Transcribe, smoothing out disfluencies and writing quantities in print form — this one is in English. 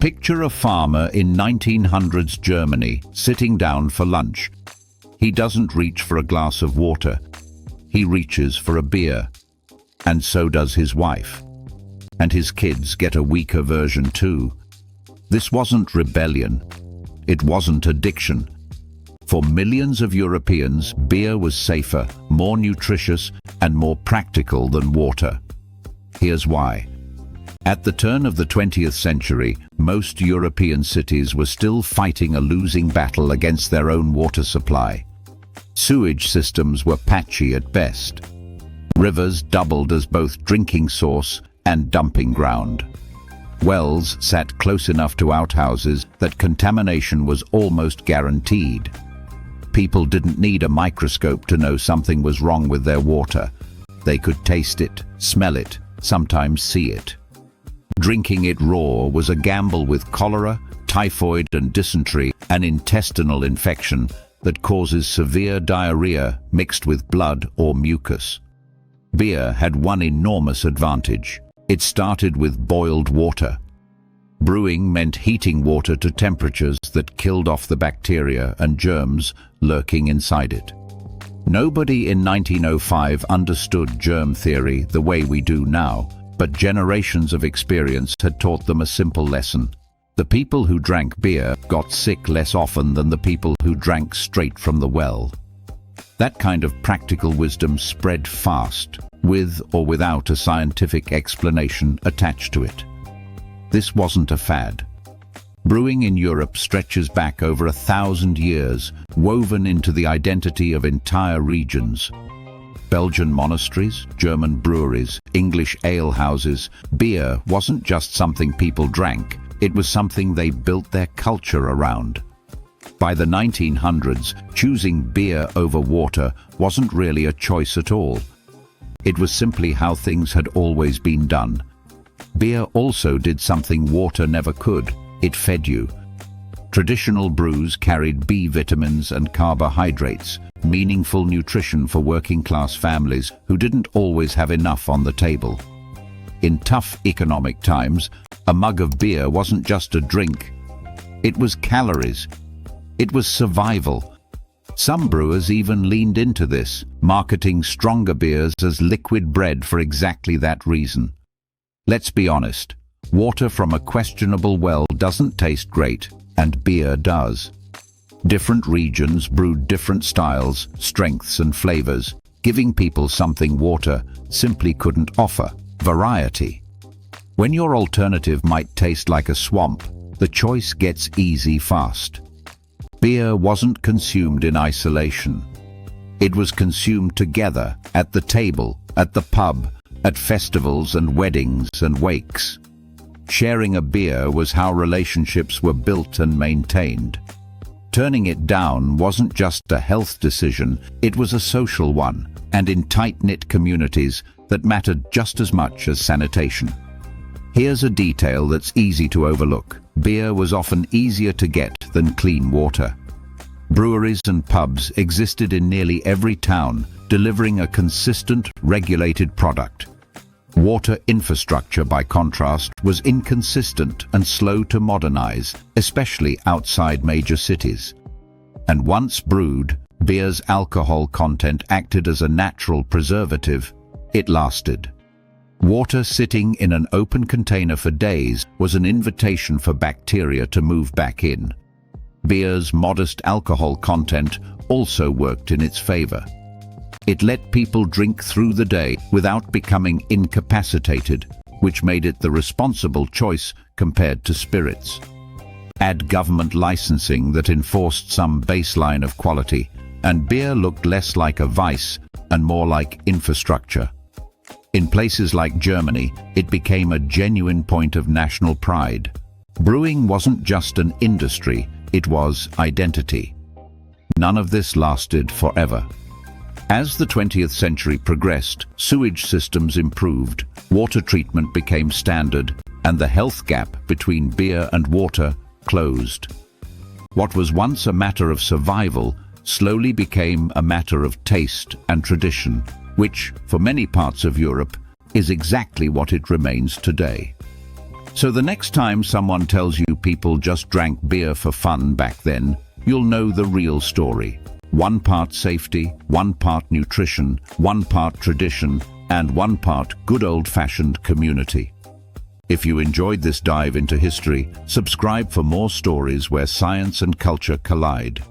Picture a farmer in 1900s Germany sitting down for lunch. He doesn't reach for a glass of water. He reaches for a beer. And so does his wife. And his kids get a weaker version too. This wasn't rebellion. It wasn't addiction. For millions of Europeans, beer was safer, more nutritious, and more practical than water. Here's why. At the turn of the 20th century, most European cities were still fighting a losing battle against their own water supply. Sewage systems were patchy at best. Rivers doubled as both drinking source and dumping ground. Wells sat close enough to outhouses that contamination was almost guaranteed. People didn't need a microscope to know something was wrong with their water. They could taste it, smell it, sometimes see it. Drinking it raw was a gamble with cholera, typhoid and dysentery, an intestinal infection that causes severe diarrhea mixed with blood or mucus. Beer had one enormous advantage. It started with boiled water. Brewing meant heating water to temperatures that killed off the bacteria and germs lurking inside it. Nobody in 1905 understood germ theory the way we do now, but generations of experience had taught them a simple lesson. The people who drank beer got sick less often than the people who drank straight from the well. That kind of practical wisdom spread fast, with or without a scientific explanation attached to it. This wasn't a fad. Brewing in Europe stretches back over 1,000 years, woven into the identity of entire regions. Belgian monasteries, German breweries, English ale houses. Beer wasn't just something people drank, it was something they built their culture around. By the 1900s, choosing beer over water wasn't really a choice at all. It was simply how things had always been done. Beer also did something water never could. It fed you. Traditional brews carried B vitamins and carbohydrates, meaningful nutrition for working-class families who didn't always have enough on the table. In tough economic times, a mug of beer wasn't just a drink. It was calories. It was survival. Some brewers even leaned into this, marketing stronger beers as liquid bread for exactly that reason. Let's be honest, water from a questionable well doesn't taste great, and beer does. Different regions brewed different styles, strengths and flavors, giving people something water simply couldn't offer: variety. When your alternative might taste like a swamp, the choice gets easy fast. Beer wasn't consumed in isolation. It was consumed together, at the table, at the pub, at festivals and weddings and wakes. Sharing a beer was how relationships were built and maintained. Turning it down wasn't just a health decision, it was a social one, and in tight-knit communities that mattered just as much as sanitation. Here's a detail that's easy to overlook. Beer was often easier to get than clean water. Breweries and pubs existed in nearly every town, delivering a consistent, regulated product. Water infrastructure, by contrast, was inconsistent and slow to modernize, especially outside major cities. And once brewed, beer's alcohol content acted as a natural preservative. It lasted. Water sitting in an open container for days was an invitation for bacteria to move back in. Beer's modest alcohol content also worked in its favor. It let people drink through the day without becoming incapacitated, which made it the responsible choice compared to spirits. Add government licensing that enforced some baseline of quality, and beer looked less like a vice and more like infrastructure. In places like Germany, it became a genuine point of national pride. Brewing wasn't just an industry, it was identity. None of this lasted forever. As the 20th century progressed, sewage systems improved, water treatment became standard, and the health gap between beer and water closed. What was once a matter of survival slowly became a matter of taste and tradition, which, for many parts of Europe, is exactly what it remains today. So the next time someone tells you people just drank beer for fun back then, you'll know the real story. 1 part safety, 1 part nutrition, 1 part tradition, and 1 part good old-fashioned community. If you enjoyed this dive into history, subscribe for more stories where science and culture collide.